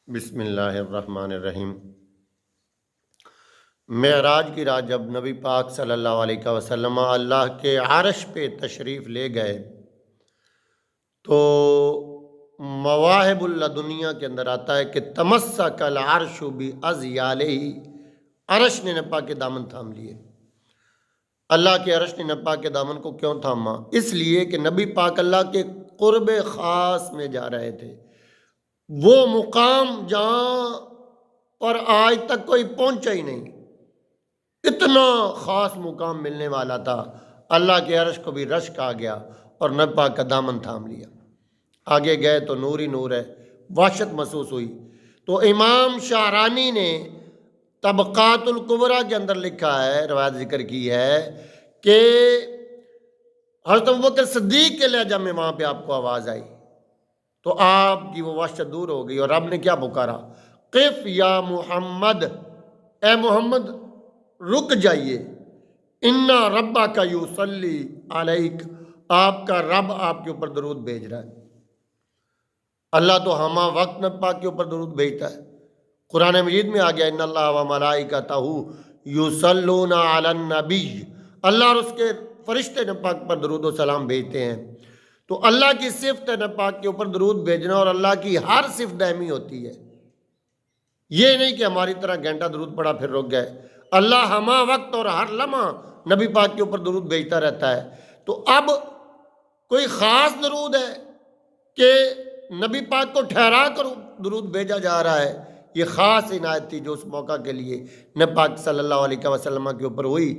بسم اللہ الرحمن الرحیم۔ معراج کی رات جب نبی پاک صلی اللہ علیہ وسلم اللہ کے عرش پہ تشریف لے گئے تو مواہب اللہ دنیا کے اندر آتا ہے کہ تمسک العرش بأذیالہ، عرش نے نبی پاک کے دامن تھام لیے۔ اللہ کے عرش نے نبی پاک کے دامن کو کیوں تھاما؟ اس لیے کہ نبی پاک اللہ کے قرب خاص میں جا رہے تھے، وہ مقام جہاں پر آج تک کوئی پہنچا ہی نہیں، اتنا خاص مقام ملنے والا تھا۔ اللہ کے عرش کو بھی رش کہا گیا اور نبی پاک کا دامن تھام لیا۔ آگے گئے تو نور ہی نور ہے، وحشت محسوس ہوئی۔ تو امام شعرانی نے طبقات الکبریٰ کے اندر لکھا ہے، روایت ذکر کی ہے کہ حضرت ابوبکر صدیق کے لہجہ میں وہاں پہ آپ کو آواز آئی تو آپ کی وہ وحشت دور ہو گئی اور رب نے کیا پکارا؟ قف یا محمد، اے محمد رک جائیے، انا ربک یصلی علیک، آپ کا رب آپ کے اوپر درود بھیج رہا ہے۔ اللہ تو ہمہ وقت نبی پاک کے اوپر درود بھیجتا ہے۔ قرآن مجید میں آ گیا ان اللہ و ملائکتہ یصلون علی النبی، اللہ اور اس کے فرشتے نبی پاک پر درود و سلام بھیجتے ہیں۔ تو اللہ کی صفت ہے نبی پاک کے اوپر درود بھیجنا، اور اللہ کی ہر صفت دائمی ہوتی ہے، یہ نہیں کہ ہماری طرح گھنٹہ درود پڑا پھر رک گئے۔ اللہ ہمہ وقت اور ہر لمحہ نبی پاک کے اوپر درود بھیجتا رہتا ہے۔ تو اب کوئی خاص درود ہے کہ نبی پاک کو ٹھہرا کر درود بھیجا جا رہا ہے؟ یہ خاص عنایت تھی جو اس موقع کے لیے نبی پاک صلی اللہ علیہ وسلم کے اوپر ہوئی۔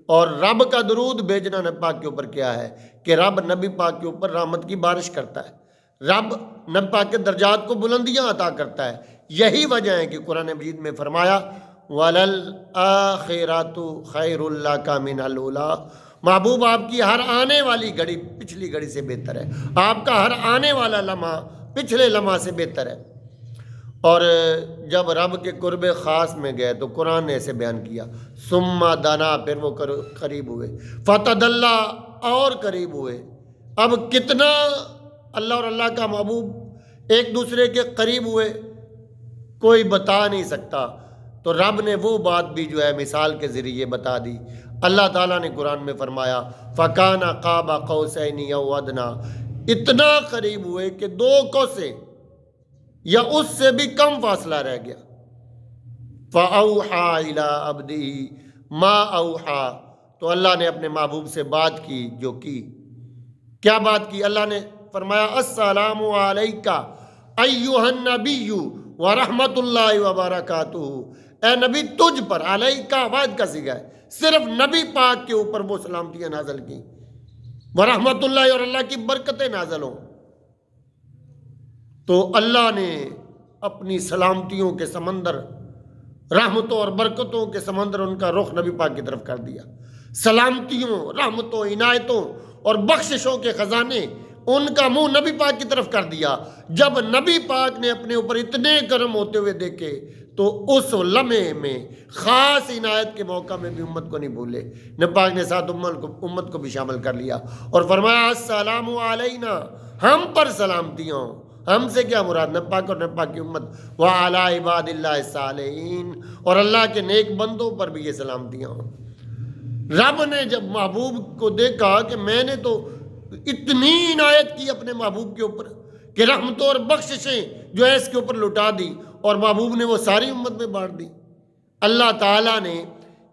اور رب کا درود بھیجنا نبی پاک کے اوپر کیا ہے کہ رب نبی پاک کے اوپر رحمت کی بارش کرتا ہے، رب نبی پاک کے درجات کو بلندیاں عطا کرتا ہے۔ یہی وجہ ہے کہ قرآن مجید میں فرمایا وَلَلْآخِرَةُ خَيْرٌ لَكَ مِنَ الْأُولَىٰ، محبوب آپ کی ہر آنے والی گھڑی پچھلی گھڑی سے بہتر ہے، آپ کا ہر آنے والا لمحہ پچھلے لمحہ سے بہتر ہے۔ اور جب رب کے قرب خاص میں گئے تو قرآن نے ایسے بیان کیا ثم دنا، پھر وہ قریب ہوئے، فتدلی، اور قریب ہوئے۔ اب کتنا اللہ اور اللہ کا محبوب ایک دوسرے کے قریب ہوئے کوئی بتا نہیں سکتا۔ تو رب نے وہ بات بھی جو ہے مثال کے ذریعے بتا دی۔ اللہ تعالیٰ نے قرآن میں فرمایا فَكَانَ قَابَ قَوْسَيْنِ أَوْ أَدْنَىٰ، اتنا قریب ہوئے کہ دو کوسے یا اس سے بھی کم فاصلہ رہ گیا۔ فَأَوْحَىٰ إِلَىٰ عَبْدِهِ مَا أَوْحَىٰ، تو اللہ نے اپنے محبوب سے بات کی جو کی۔ کیا بات کی؟ اللہ نے فرمایا السلام علیک ایھا النبی ورحمۃ اللہ وبرکاتہ، اے نبی تجھ پر، علیک واحد کا صیغہ ہے، صرف نبی پاک کے اوپر وہ سلامتیاں نازل کی، ورحمۃ اللہ، اور اللہ کی برکتیں نازل ہوں۔ تو اللہ نے اپنی سلامتیوں کے سمندر، رحمتوں اور برکتوں کے سمندر، ان کا رخ نبی پاک کی طرف کر دیا۔ سلامتیوں، رحمتوں، عنایتوں اور بخششوں کے خزانے ان کا منہ نبی پاک کی طرف کر دیا۔ جب نبی پاک نے اپنے اوپر اتنے کرم ہوتے ہوئے دیکھے تو اس لمحے میں خاص عنایت کے موقع میں بھی امت کو نہیں بھولے، نبی پاک نے ساتھ امت کو بھی شامل کر لیا اور فرمایا السلام علینا، ہم پر سلامتیاں ہوں۔ ہم سے کیا مراد؟ نبی پاک اور نبی پاک کی امت، وعلی عباد اللہ الصالحین، اور اللہ کے نیک بندوں پر بھی یہ سلامتیاں ہوں۔ رب نے جب محبوب کو دیکھا کہ میں نے تو اتنی عنایت کی اپنے محبوب کے اوپر کہ رحمتوں اور بخششیں جو ہے اس کے اوپر لٹا دی، اور محبوب نے وہ ساری امت میں بانٹ دی۔ اللہ تعالیٰ نے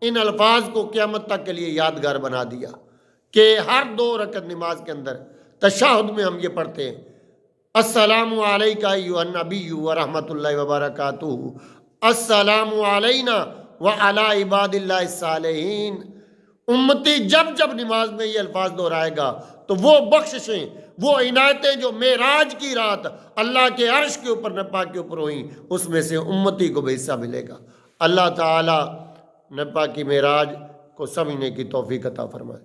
ان الفاظ کو قیامت تک کے لیے یادگار بنا دیا کہ ہر 2 رکعت نماز کے اندر تشہد میں ہم یہ پڑھتے ہیں السلام علیک ایھا النبی ورحمۃ اللہ وبرکاتہ، السلام علینا وعلی عباد اللہ الصالحین۔ امتی جب جب نماز میں یہ الفاظ دہرائے گا تو وہ بخششیں، وہ عنایتیں جو معراج کی رات اللہ کے عرش کے اوپر نبی پاک کے اوپر ہوئیں، اس میں سے امتی کو بھی حصہ ملے گا۔ اللہ تعالیٰ نبی پاک کی معراج کو سمجھنے کی توفیق عطا فرمائے۔